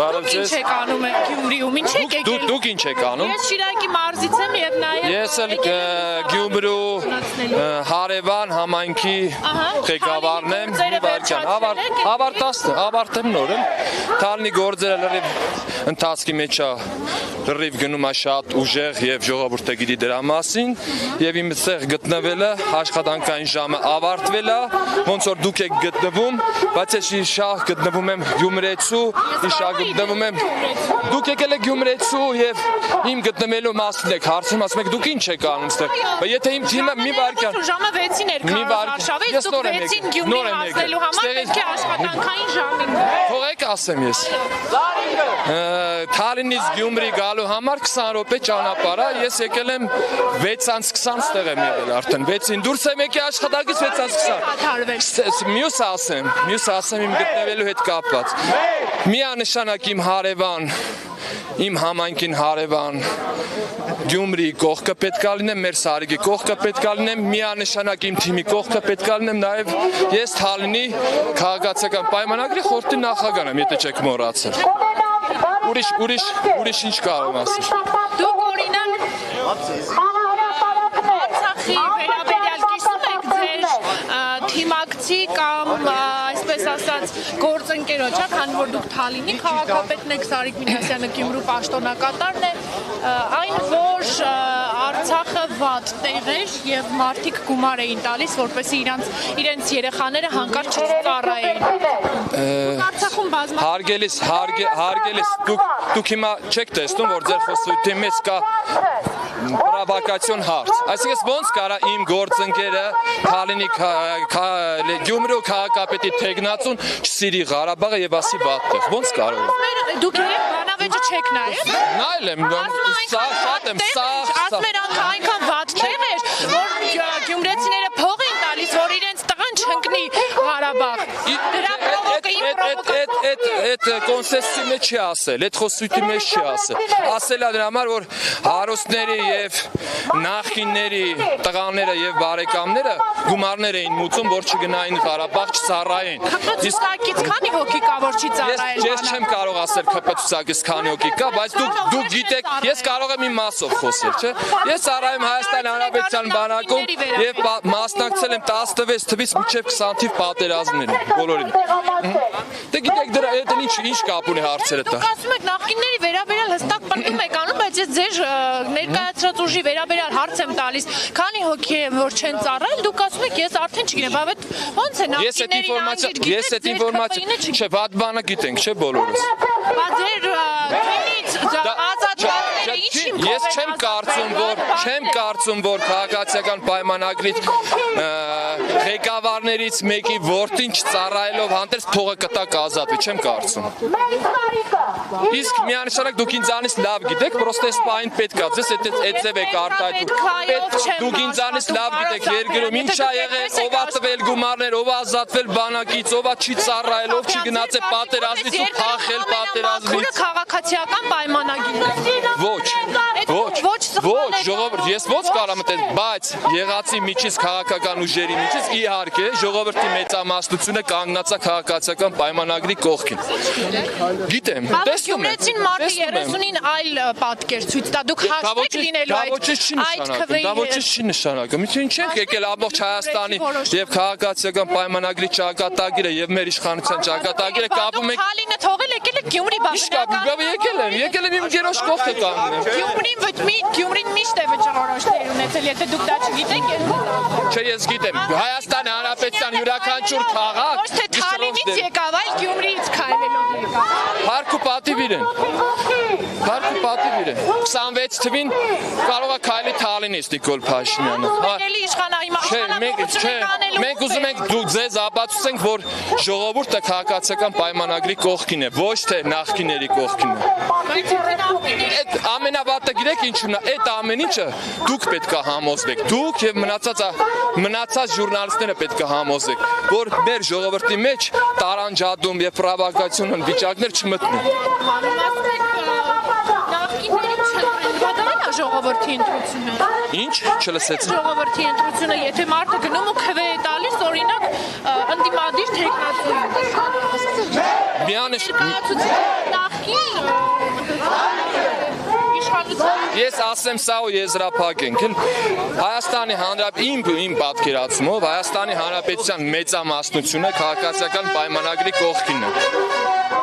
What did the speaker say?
Բարև ձեզ։ Ինչ եք անում Գյումրիում, ինչ եք եկել։ Դուք ինչ եք անում։ Ես Շիրակի մարզից եմ եւ նաեւ Ես էլ Գյումրու հարևան համայնքի ղեկավարն եմ։ Ավարտեմ նոր եմ։ Թալնի գործերը լրիվ ընթացքի մեջ է լրիվ գնում է շատ ուժեղ եւ ժողովուրդը գիտի դրա մասին եւ իմ այդտեղ գտնվելը աշխատանքային ժամը ավարտվել է ոնց որ դուք եք գտնվում բայց ես շահ գտնվում եմ Գյումրեցու իշա գտնվում եմ դուք եկել եք Գյումրեցու եւ իմ գտնվելու մասին եք հարցում ասում եք դուք ինչ եք անում այդտեղ բայց եթե իմ թիմը մի վարքյան ժամը 6-ին էր Վարշավից դուք 6-ին Գյումրի հասնելու համար պետք է աշխատանքային ժամին թողեք ասեմ ես Թալինից Գյումրի գալու համար 20 րոպե ճանապարհ է ես եկել եմ 6:20 ստեղ եմ եղել արդեն 6-ին դուրս եմ եկել աշխատակից 6:20 մյուս ասեմ իմ գտնվելու հետ կապված միանշանակ իմ հարևան իմ համայնքին հարևան Գյումրի կողքը պետք է լինեմ մեր Սարիգի կողքը պետք է լինեմ միանշանակ իմ թիմի կողքը պետք է լինեմ նաև ես Թալինի քաղաքացիական պայմանագրի խորհրդի նախագահն եմ եթե չեք մոռացել ուրիշ ինչ կարող ասել Դուք օրինակ Արցախի վերաբերյալ կիսում եք ձեր թիմակցի կամ այսպես ասած գործընկերոջ, քանի որ դուք Թալինի քաղաքապետն եք, Սարիկ Մինասյանը Գյումրու պաշտոնակատարն է, այն որ Արցախը վատ տեղ էր եւ մարդիկ գումար էին տալիս, որպեսզի իրենց երեխաները հանկարծ չծառայեին։ Արցախում բազմաթիվ հարգելիս դուք հիմա չեք տեսնում որ ձեր խոսությունի մեջ կա պրովոկացիոն հարց այսինքն ոնց կարա իմ գործընկերը Թալինի Գյումրու քաղաքապետի թեկնածուն չսիրի Ղարաբաղը եւ ասի վատ տեղ ոնց կարող է Դուք բանավեճը չեք նայել եմ շատ եմ ասում են այնքան վատ տեղ էր որ գյումրեցիները փող են տալիս որ իրենց տղան չընկնի Ղարաբաղ դրա Այդ կոնսենսուսի մեջ չի ասել, այդ խոսույթի մեջ չի ասել է դրա համար որ հարուստների եւ նախկինների տղաները եւ բարեկամները գումարներ էին մուծում որ չգնային Ղարաբաղ չծառայեն իսկ քանի հոգի կա որ չի ծառայել Ես չեմ կարող ասել ԿՊ-ցուցակից քանի հոգի կա բայց դուք գիտեք ես կարող եմ իմ մասով խոսել չէ ես ծառայում Հայաստանի Հանրապետության բանակում եւ մասնակցել եմ 16 թվից մինչեւ 20 թիվ պատերազմներին բոլորին Դե գիտեք դրա հետ ինչ կապ ունի հարցերը տա։ Դուք ասում եք նախկինների վերաբերյալ հստակ պատմում եք անում, բայց ես ձեր ներկայացրած ուժի վերաբերյալ հարց եմ տալիս։ Քանի հոգի եմ որ չեն ծառայել, դուք ասում եք ես արդեն չգիտեմ, բայց ո՞նց է նախկինների Ես այդ ինֆորմացիա չէ, վատ բանը գիտենք, չէ բոլորս։ Բայց ձեր թիմից ազատվածները ինչ Ես չեմ կարծում որ քաղաքացիական պայմանագրից ղեկավարներից մեկի որդին չծառայելով հանդերձ փողը կտակ ազատվի, չեմ կարծում։ Իսկ միանշանակ դուք ինձանից լավ գիտեք, պրոստե սպային պետք է, ձեզ այդ ձև եք արտահայտում։ Դուք ինձանից լավ գիտեք երկրում ինչ ա եղել, ով ա տվել գումարներ, ով ա ազատվել բանակից, ով ա չի ծառայել, ով չի գնացել պատերազմից ու փախել պատերազմից։ Քաղաքացիական պայմանագիր։ Ոչ, ժողովուրդ, ես ոնց կարամ այդպես, բայց եղածի միջից քաղաքական ուժերի միջից իհարկե ժողովրդի մեծամասնությունը կանգնած է քաղաքացիական պայմանագրի կողքին։ Գիտեմ, տեսնում եմ։ Գյումրեցին մարտի 30-ին այլ պատկեր ցույց տա, դուք հաշվեք լինելու Դա ոչինչ չի նշանակում։ Ինչ ենք եկել ամբողջ Հայաստանի եւ քաղաքացիական պայմանագրի ճակատագիրը եւ մեր իշխանության ճակատագիրը կապում ենք։ Թալինը թողել եկել եք Գյումրի բաշկական։ Եկել եմ իմ գերոջ կողքը կանգնեմ։ Գյումրին միշտ է վճռորոշ տեր ունեցել, եթե դուք դա չգիտեք, Չէ, ես գիտեմ, Հայաստանի Հանրապետության յուրաքանչյուր քաղաք ոչ թե Թալինից եկավ, այլ Գյումրիից քայլելով եկավ։ Հարկ ու պատիվ իրեն։ 26 թվին կարող է քայլի Թալինից Նիկոլ Փաշինյանը։ Մենք ուզում ենք դուք ձեզ ապացուցենք, որ ժողովուրդը քաղաքացիական պայմանագրի կողքին է, ոչ թե նախկիների կողքին է։ Այդ ամենավատը գիտեք ինչու՞ն է, այդ ամեն ինչը դուք պետք է համոզվեք, դուք եւ մնացած ժուրնալիստները պետք է համոզեք, որ մեր ժողովրդի մեջ տարանջատում եւ պրովոկացիոն վիճակներ չմտնեն։ Ժողովրդի ընտրությունը։ Ինչ չլսեցի։ Ժողովրդի ընտրությունը, եթե մարդը գնում ու քվե է տալիս, օրինակ ընդդիմադիր թեկնածուին։ Միանշ նախկին ես ասեմ սա ու եզրափակենք։ Հայաստանի Հանրապետության իմ պատկերացումով Հայաստանի Հանրապետության մեծամասնությունը քաղաքացիական պայմանագրի կողքին է։